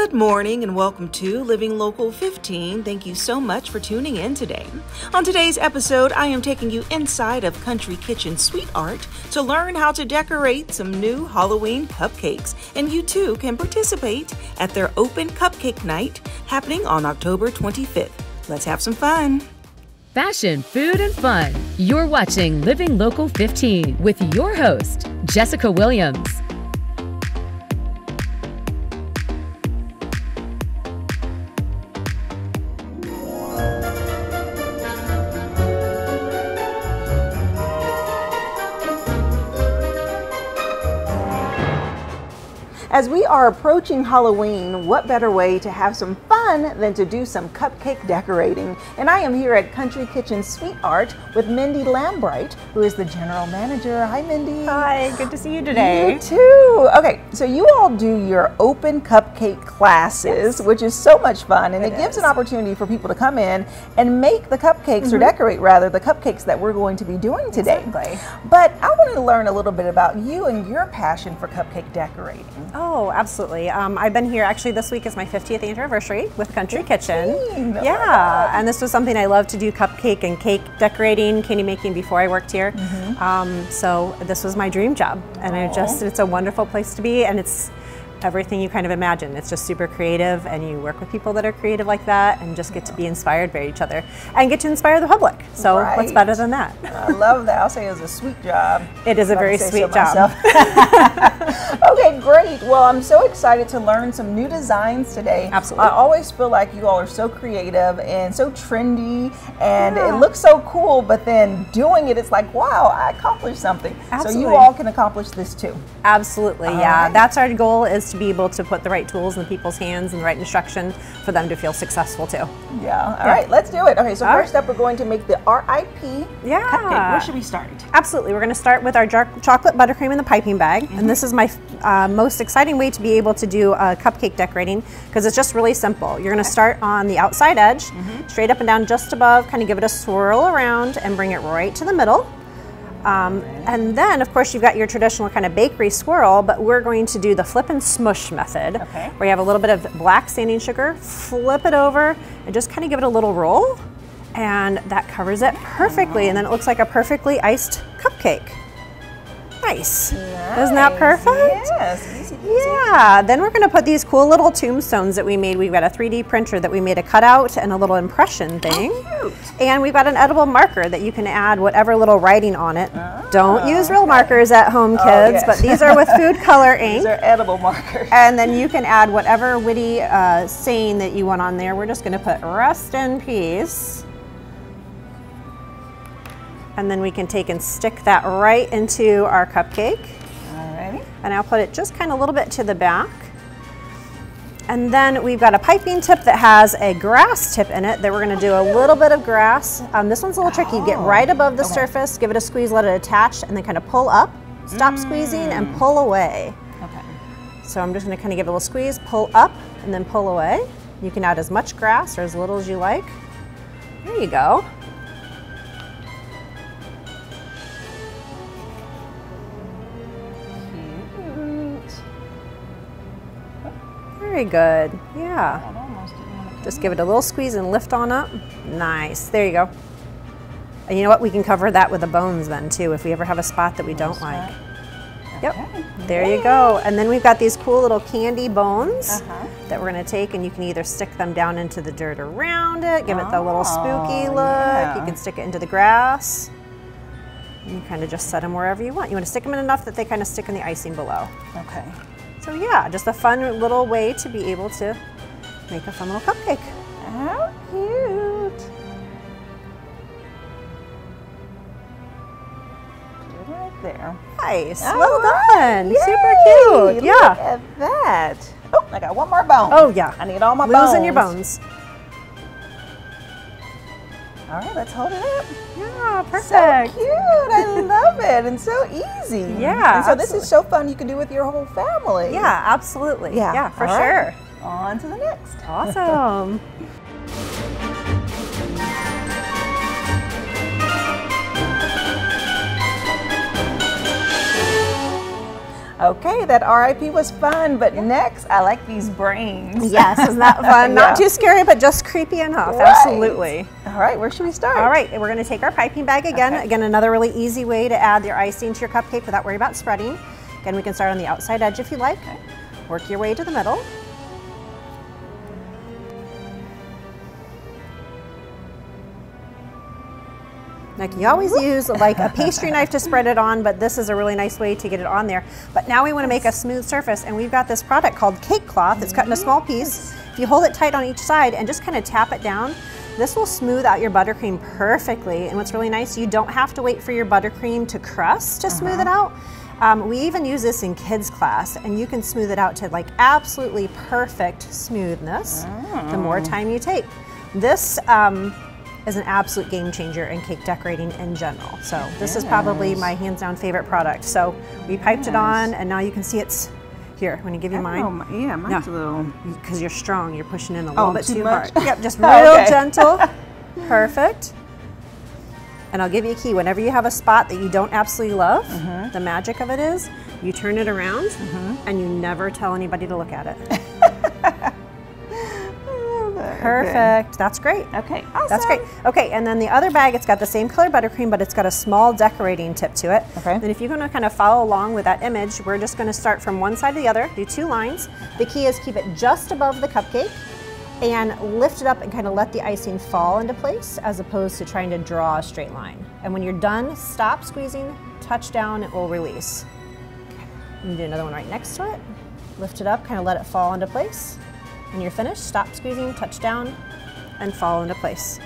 Good morning and welcome to Living Local 15. Thank you so much for tuning in today. On today's episode, I am taking you inside of Country Kitchen SweetArt to learn how to decorate some new Halloween cupcakes. And you too can participate at their Open Cupcake Night happening on October 25th. Let's have some fun. Fashion, food, and fun. You're watching Living Local 15 with your host, Jessica Williams. As we are approaching Halloween, what better way to have some fun than to do some cupcake decorating? And I am here at Country Kitchen SweetArt with Mindy Lambright, who is the general manager. Hi, Mindy. Hi, good to see you today. You too. Okay, so you all do your open cupcake classes, which is so much fun, and it gives an opportunity for people to come in and make the cupcakes, or decorate rather, the cupcakes that we're going to be doing today. Exactly. But I want to learn a little bit about you and your passion for cupcake decorating. Oh, absolutely. I've been here, actually this week is my 50th anniversary with Country Kitchen. Yeah, and this was something I love to do, cupcake and cake decorating, candy making before I worked here. So this was my dream job, and it's a wonderful place to be, and it's everything you kind of imagine. It's just super creative, and you work with people that are creative like that and just get to be inspired by each other and get to inspire the public. So what's better than that? I love that. I'll say it's a sweet job. It is a very sweet job. Okay, great. Well, I'm so excited to learn some new designs today. Absolutely. I always feel like you all are so creative and so trendy, and it looks so cool, but then doing it, it's like, wow, I accomplished something. Absolutely. So you all can accomplish this too. Absolutely, yeah. That's our goal, is to be able to put the right tools in people's hands and the right instruction for them to feel successful too. Yeah, all right, let's do it. Okay, so first up, we're going to make the RIP cupcake. Where should we start? Absolutely, we're going to start with our chocolate buttercream in the piping bag, and this is my most exciting way to be able to do cupcake decorating, because it's just really simple. You're going to start on the outside edge, straight up and down just above, kind of give it a swirl around and bring it right to the middle. And then, of course, you've got your traditional kind of bakery swirl, but we're going to do the flip and smush method, where you have a little bit of black sanding sugar, flip it over, and just kind of give it a little roll, and that covers it perfectly, and then it looks like a perfectly iced cupcake. Nice. Isn't that perfect? Yes, easy peasy. Yeah, then we're going to put these cool little tombstones that we made. We've got a 3D printer that we made a cutout and a little impression thing. Oh, cute. And we've got an edible marker that you can add whatever little writing on it. Don't use real markers at home, kids, but these are with food color ink. These are edible markers. And then you can add whatever witty saying that you want on there. We're just going to put rest in peace. And then we can take and stick that right into our cupcake. Alrighty. And I'll put it just kind of a little bit to the back. And then we've got a piping tip that has a grass tip in it that we're going to do a little bit of grass. This one's a little tricky. Get right above the surface, give it a squeeze, let it attach, and then kind of pull up. Stop squeezing and pull away. Okay. So I'm just going to kind of give it a little squeeze, pull up, and then pull away. You can add as much grass or as little as you like. There you go. Very good, yeah. Just give it a little squeeze and lift on up. Nice, there you go. And you know what, we can cover that with the bones then too, if we ever have a spot that we don't like. Yep, there you go. And then we've got these cool little candy bones that we're gonna take, and you can either stick them down into the dirt around it, give it the little spooky look. You can stick it into the grass. You kind of just set them wherever you want. You want to stick them in enough that they kind of stick in the icing below. Okay. So yeah, just a fun little way to be able to make a fun little cupcake. How cute. Put it right there. Nice, well done. Yay. Super cute. Yeah. Look at that. Oh, I got one more bone. Oh yeah. I need all my bones. Losing your bones. All right, let's hold it up. Yeah, perfect. So cute. I love it, and so easy. Yeah. And so this is so fun. You can do with your whole family. Yeah, absolutely. Yeah, for sure. On to the next. Awesome. Okay, that RIP was fun, but next I like these brains. Yes, isn't that fun? Not too scary, but just creepy enough. Right. Absolutely. All right, where should we start? All right, we're going to take our piping bag again. Okay. Again, another really easy way to add your icing to your cupcake without worrying about spreading. Again, we can start on the outside edge if you like. Okay. Work your way to the middle. Like you always use like a pastry knife to spread it on, but this is a really nice way to get it on there. But now we want to make a smooth surface, and we've got this product called cake cloth. It's cut in a small piece. If you hold it tight on each side and just kind of tap it down, this will smooth out your buttercream perfectly. And what's really nice, you don't have to wait for your buttercream to crust to smooth it out. We even use this in kids class, and you can smooth it out to like absolutely perfect smoothness the more time you take. This is an absolute game changer in cake decorating in general. So this is probably my hands down favorite product. So we piped it on, and now you can see it's here. When you give you mine. Yeah, mine's a little. Because you're strong, you're pushing in a little bit too much. hard. Yep, just real gentle. Perfect. And I'll give you a key. Whenever you have a spot that you don't absolutely love, the magic of it is you turn it around and you never tell anybody to look at it. Perfect. Okay. That's great. Okay, awesome. That's great. Okay, and then the other bag, it's got the same color buttercream, but it's got a small decorating tip to it. Okay. And if you're going to kind of follow along with that image, we're just going to start from one side to the other, do 2 lines. The key is keep it just above the cupcake and lift it up and kind of let the icing fall into place as opposed to trying to draw a straight line. And when you're done, stop squeezing, touch down, it will release. And do another one right next to it. Lift it up, kind of let it fall into place. When you're finished, stop squeezing, touch down, and fall into place.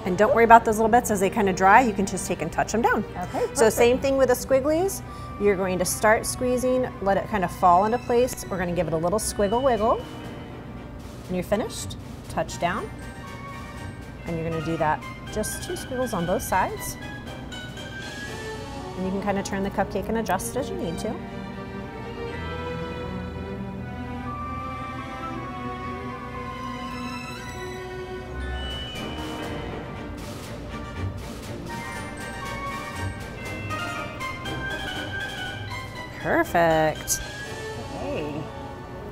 And don't worry about those little bits as they kind of dry. You can just take and touch them down. Okay, perfect. So same thing with the squigglies. You're going to start squeezing, let it kind of fall into place. We're going to give it a little squiggle wiggle. When you're finished, touch down. And you're going to do that just 2 squiggles on both sides. And you can kind of turn the cupcake and adjust as you need to. Perfect. Hey,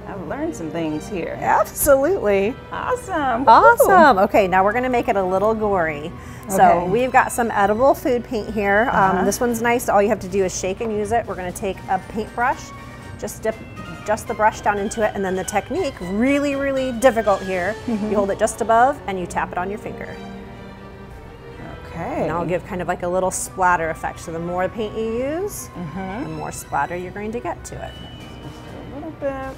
I've learned some things here. Absolutely. Awesome. Awesome. Okay, now we're going to make it a little gory. So we've got some edible food paint here. This one's nice. All you have to do is shake and use it. We're going to take a paintbrush, just dip just the brush down into it, and then the technique, really, really difficult here. You hold it just above and you tap it on your finger. Okay. And I'll give kind of like a little splatter effect. So the more paint you use, the more splatter you're going to get to it. Just a little bit.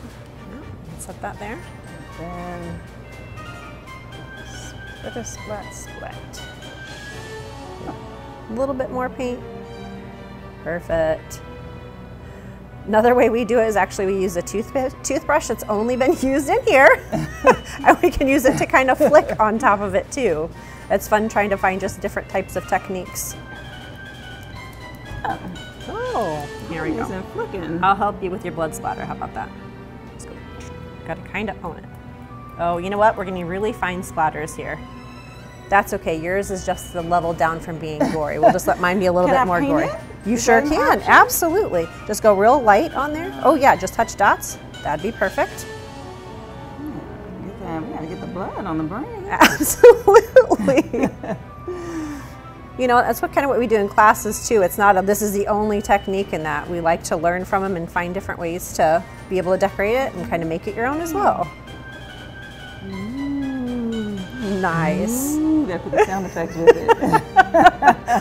Set that there. Then split, splat, splat. A little bit more paint. Perfect. Another way we do it is actually we use a toothbrush that's only been used in here. And we can use it to kind of flick on top of it too. It's fun trying to find just different types of techniques. Oh, here we go. Flicking. I'll help you with your blood splatter. How about that? Let's go. Got to kind of own it. Oh, you know what? We're getting really fine splatters here. That's okay. Yours is just the level down from being gory. We'll just let mine be a little bit more gory. You sure can. Absolutely. Just go real light on there. Oh yeah, just touch dots. That'd be perfect. We gotta get the blood on the brain. Absolutely. You know, that's what we do in classes too. It's not this is the only technique in that. We like to learn from them and find different ways to be able to decorate it and kind of make it your own as well. Nice. Ooh, gotta put the sound effects with it.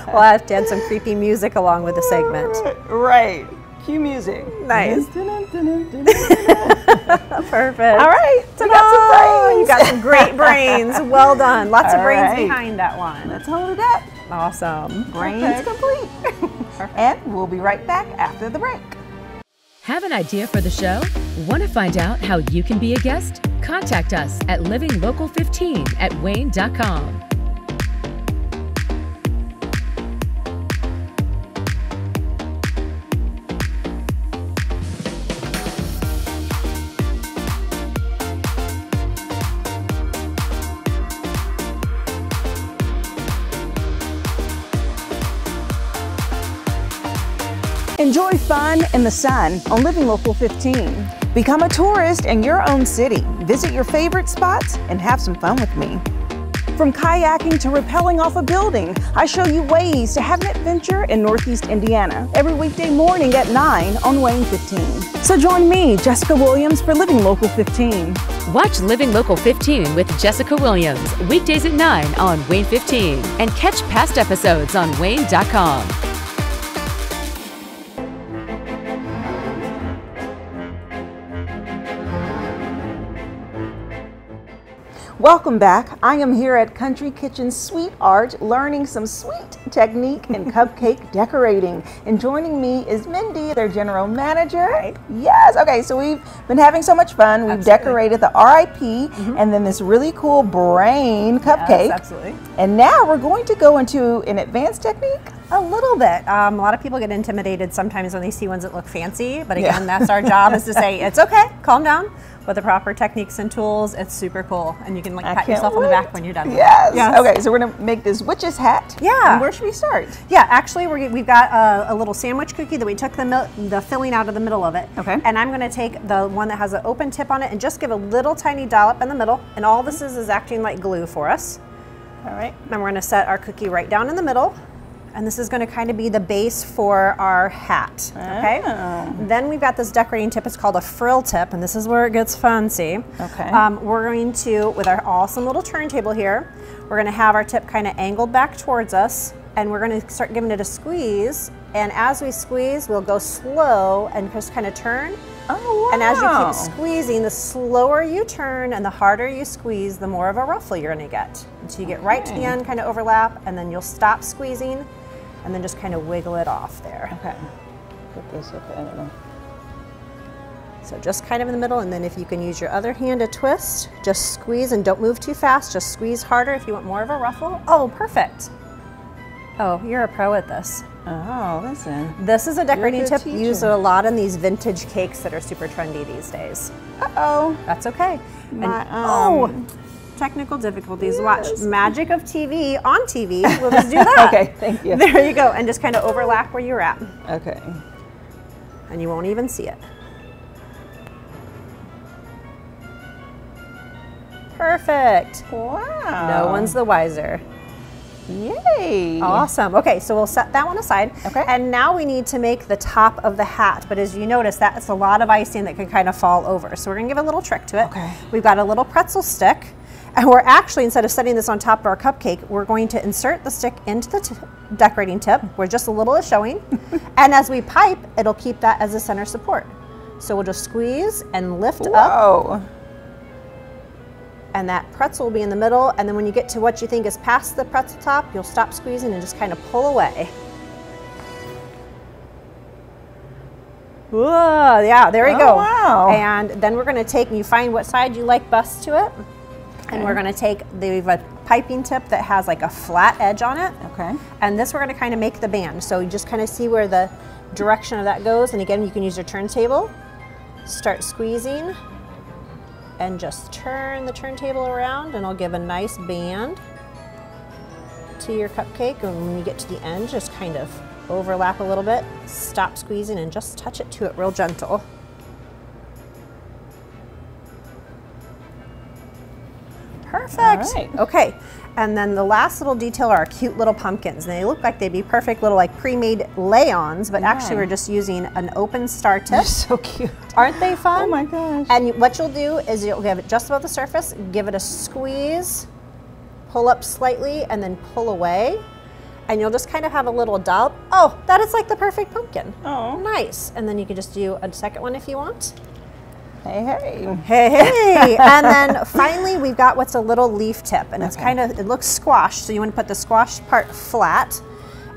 Well, I have to add some creepy music along with the segment. Right. Cue music. Nice. Perfect. All right. So you got some great brains. Well done. Lots of brains behind that one. Let's hold it up. Awesome. Brains complete. And we'll be right back after the break. Have an idea for the show? Want to find out how you can be a guest? Contact us at livinglocal15@wayne.com. Enjoy fun in the sun on Living Local 15. Become a tourist in your own city. Visit your favorite spots and have some fun with me. From kayaking to rappelling off a building, I show you ways to have an adventure in Northeast Indiana every weekday morning at 9 on WANE 15. So join me, Jessica Williams, for Living Local 15. Watch Living Local 15 with Jessica Williams weekdays at 9 on WANE 15 and catch past episodes on WANE.com. Welcome back. I am here at Country Kitchen SweetArt learning some sweet technique in cupcake decorating. And joining me is Mindy, their general manager. Right. Yes. Okay, so we've been having so much fun. We've decorated the RIP and then this really cool brain cupcake. Yes, absolutely. And now we're going to go into an advanced technique. A little bit. A lot of people get intimidated sometimes when they see ones that look fancy, but again, that's our job, is to say, it's okay, calm down. With the proper techniques and tools, it's super cool. And you can like pat yourself on the back when you're done. Yes. Okay, so we're gonna make this witch's hat. Yeah. And where should we start? Yeah, actually we've got a little sandwich cookie that we took the filling out of the middle of it. Okay. And I'm gonna take the one that has an open tip on it and just give a little tiny dollop in the middle. And all this is acting like glue for us. All right. And we're gonna set our cookie right down in the middle. And this is going to kind of be the base for our hat, okay? Oh. Then we've got this decorating tip. It's called a frill tip, and this is where it gets fancy. Okay. We're going to, with our awesome little turntable here, we're going to have our tip kind of angled back towards us, and we're going to start giving it a squeeze. And as we squeeze, we'll go slow and just kind of turn. Oh, wow. And as you keep squeezing, the slower you turn and the harder you squeeze, the more of a ruffle you're going to get. Until you get right to the end, kind of overlap, and then you'll stop squeezing, and then just kind of wiggle it off there. Okay. Put this, okay, I don't know. So just kind of in the middle, and then if you can use your other hand to twist, just squeeze and don't move too fast. Just squeeze harder if you want more of a ruffle. Oh, perfect. Oh, you're a pro at this. Oh, listen. This is a decorating tip teacher. used a lot in these vintage cakes that are super trendy these days. Uh-oh. That's okay. My, Technical difficulties. Watch magic of TV on TV. We'll just do that. Okay, thank you. There you go. And just kind of overlap where you're at. Okay. And you won't even see it. Perfect. Wow. No one's the wiser. Yay. Awesome. Okay, so we'll set that one aside. Okay. And now we need to make the top of the hat. But as you notice, that's a lot of icing that can kind of fall over. So we're going to give a little trick to it. Okay. We've got a little pretzel stick. And we're actually, instead of setting this on top of our cupcake, we're going to insert the stick into the decorating tip where just a little is showing. And as we pipe, it'll keep that as a center support. So we'll just squeeze and lift up. Whoa. And that pretzel will be in the middle. And then when you get to what you think is past the pretzel top, you'll stop squeezing and just kind of pull away. Whoa, yeah, there you go. Wow. And then we're going to take, and you find what side you like best to it. And we're going to take the piping tip that has like a flat edge on it. Okay. And this we're going to kind of make the band. So you just kind of see where the direction of that goes. And again, you can use your turntable. Start squeezing and just turn the turntable around, and it'll give a nice band to your cupcake. And when you get to the end, just kind of overlap a little bit, stop squeezing, and just touch it to it real gentle. Perfect. All right. Okay. And then the last little detail are our cute little pumpkins. And they look like they'd be perfect little like pre-made lay-ons, but actually we're just using an open star tip. They're so cute. Aren't they fun? Oh my gosh. And what you'll do is you'll give it just above the surface, give it a squeeze, pull up slightly, and then pull away. And you'll just kind of have a little dollop. Oh, that is like the perfect pumpkin. Oh. Nice. And then you can just do a second one if you want. Hey, hey. Hey, hey. And then finally we've got what's a little leaf tip, and it's kind of, it looks squashed. So you want to put the squashed part flat,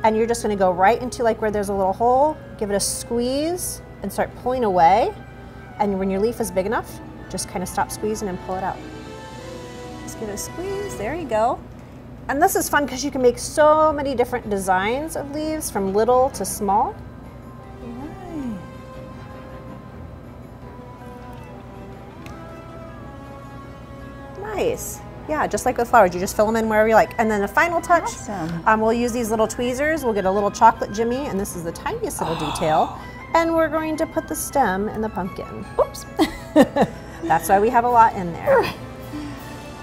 and you're just going to go right into like where there's a little hole, give it a squeeze and start pulling away. And when your leaf is big enough, just kind of stop squeezing and pull it out. Just give it a squeeze. There you go. And this is fun because you can make so many different designs of leaves, from little to small. Nice. Yeah, just like with flowers, you just fill them in wherever you like. And then the final touch, Awesome. we'll use these little tweezers. We'll get a little chocolate jimmy, and this is the tiniest little detail. And we're going to put the stem in the pumpkin. Oops. That's why we have a lot in there.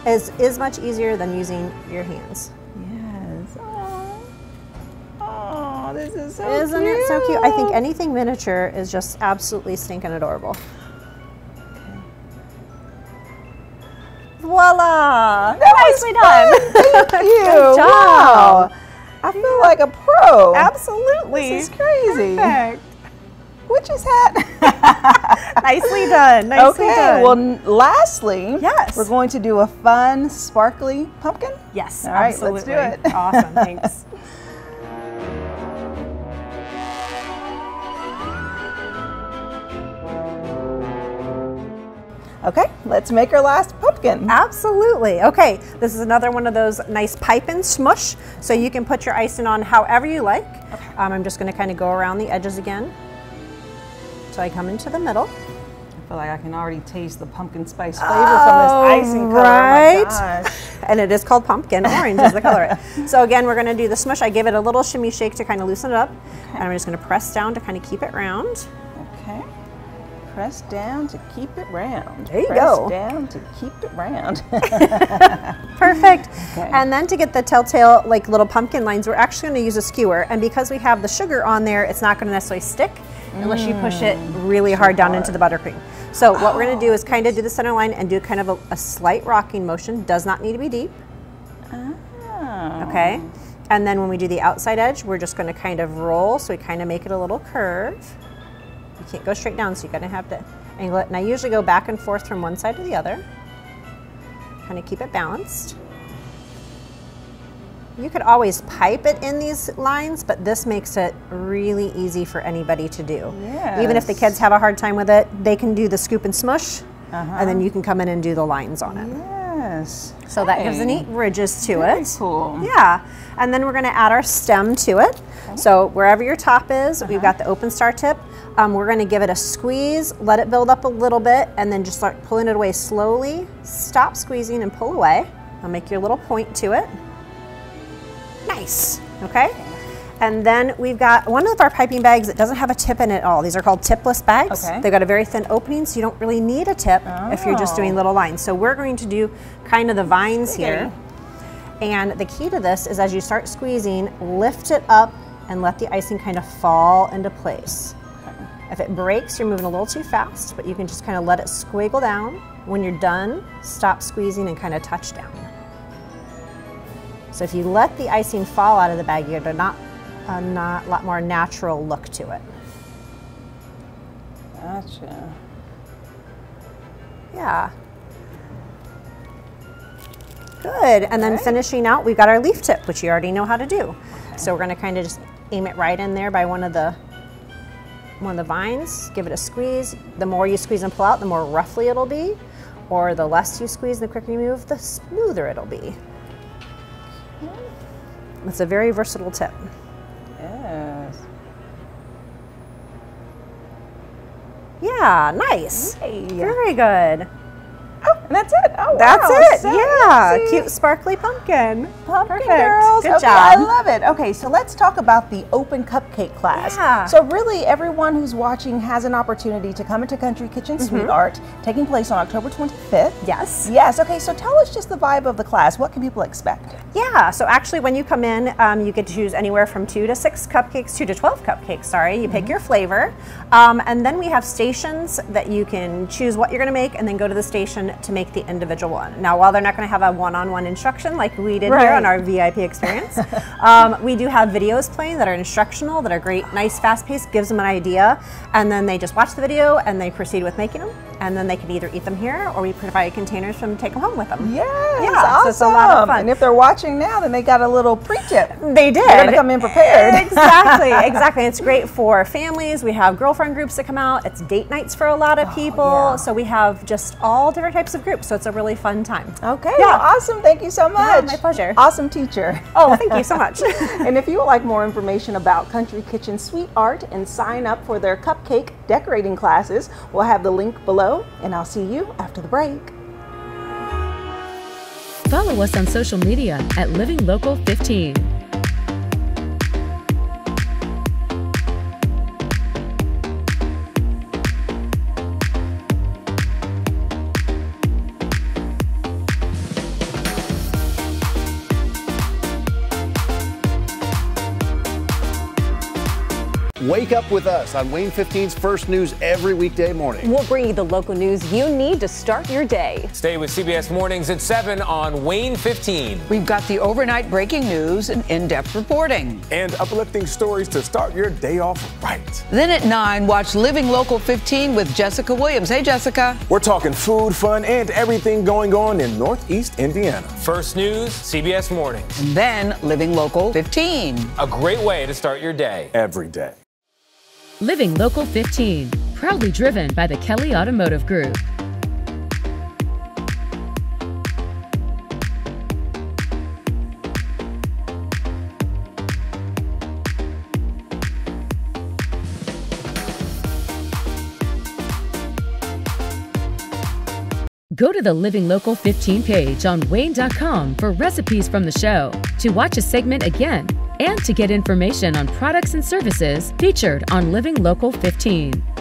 Is much easier than using your hands. Yes. Oh, this is so Isn't cute. it so cute? I think anything miniature is just absolutely stinking adorable. Voila! Nicely done. Thank you. Good job. Wow. I feel like a pro. Absolutely. This is crazy. Perfect. Witch's hat. Nicely done. Nicely Okay, done. well, lastly, Yes. we're going to do a fun, sparkly pumpkin. Yes, All right, absolutely. let's do it. Awesome, thanks. Okay, let's make our last pumpkin. Absolutely. Okay, this is another one of those nice pipe and smush, so you can put your icing on however you like. Okay. I'm just going to kind of go around the edges again. So I come into the middle. I feel like I can already taste the pumpkin spice flavor from this icing color. Right. Oh my gosh. And it is called pumpkin. Orange is the color. So again, we're going to do the smush. I give it a little shimmy shake to kind of loosen it up. Okay. And I'm just going to press down to kind of keep it round. Okay. Press down to keep it round. There you Press go. down to keep it round. Perfect. Okay. And then to get the telltale like little pumpkin lines, we're actually going to use a skewer. And because we have the sugar on there, it's not going to necessarily stick unless you push it really hard down into the buttercream. So what we're going to do is kind of do the center line and do kind of a slight rocking motion. Does not need to be deep. Oh. Okay. And then when we do the outside edge, we're just going to kind of roll. So we kind of make it a little curve. You can't go straight down, so you're going to have to angle it. And I usually go back and forth from one side to the other. Kind of keep it balanced. You could always pipe it in these lines, but this makes it really easy for anybody to do. Yes. Even if the kids have a hard time with it, they can do the scoop and smush, and then you can come in and do the lines on it. Yes. So that gives the neat ridges to Very it. cool. Yeah. And then we're going to add our stem to it. Okay. So wherever your top is, we've got the open star tip. We're going to give it a squeeze, let it build up a little bit, and then just start pulling it away slowly. Stop squeezing and pull away. I'll make your little point to it. Nice. Okay. And then we've got one of our piping bags that doesn't have a tip in it at all. These are called tipless bags. Okay. They've got a very thin opening, so you don't really need a tip if you're just doing little lines. So we're going to do kind of the vines here. And the key to this is as you start squeezing, lift it up and let the icing kind of fall into place. Okay. If it breaks, you're moving a little too fast, but you can just kind of let it squiggle down. When you're done, stop squeezing and kind of touch down. So if you let the icing fall out of the bag, you get a lot more natural look to it. Gotcha. Yeah. Good. And then finishing out, we've got our leaf tip, which you already know how to do. Okay. So we're going to kind of just aim it right in there by one of the vines. Give it a squeeze. The more you squeeze and pull out, the more roughly it'll be. Or the less you squeeze, the quicker you move, the smoother it'll be. It's a very versatile tip. Yes. Yeah, nice. Hey. Very good. Oh, and that's it. Oh, That's wow. it. So yeah, easy. cute sparkly pumpkin. Pumpkin Perfect. girls. Good Okay, job. I love it. Okay, so let's talk about the open cupcake class. Yeah. So really, everyone who's watching has an opportunity to come into Country Kitchen SweetArt, taking place on October 25th. Yes. Yes. Okay, so tell us just the vibe of the class. What can people expect? Yeah, so actually when you come in, you get to choose anywhere from 2 to 6 cupcakes, 2 to 12 cupcakes, sorry. You pick your flavor. And then we have stations that you can choose what you're gonna make and then go to the station to make the individual one. Now, while they're not gonna have a one-on-one instruction like we did here on our VIP experience, we do have videos playing that are instructional, that are great, nice, fast-paced, gives them an idea, and then they just watch the video and they proceed with making them. And then they can either eat them here or we provide containers for them to take them home with them. Yes, yeah, awesome. so it's a lot of fun. And if they're watching now, then they got a little pre-tip. They did. They're gonna come in prepared. Exactly, exactly. It's great for families. We have girlfriend groups that come out. It's date nights for a lot of people. Yeah. So we have just all different types of groups. So it's a really fun time. Okay, Yeah. well, awesome. Thank you so much. Yeah, my pleasure. Awesome teacher. Oh, thank you so much. And if you would like more information about Country Kitchen SweetArt and sign up for their cupcake decorating classes, we'll have the link below, and I'll see you after the break. Follow us on social media at Living Local 15. Wake up with us on WANE 15's First News every weekday morning. We'll bring you the local news you need to start your day. Stay with CBS Mornings at 7 on WANE 15. We've got the overnight breaking news and in-depth reporting. And uplifting stories to start your day off right. Then at 9, watch Living Local 15 with Jessica Williams. Hey, Jessica. We're talking food, fun, and everything going on in Northeast Indiana. First News, CBS Mornings. And then Living Local 15. A great way to start your day. Every day. Living Local 15, proudly driven by the Kelly Automotive Group. Go to the Living Local 15 page on WANE.com for recipes from the show, to watch a segment again, and to get information on products and services featured on Living Local 15.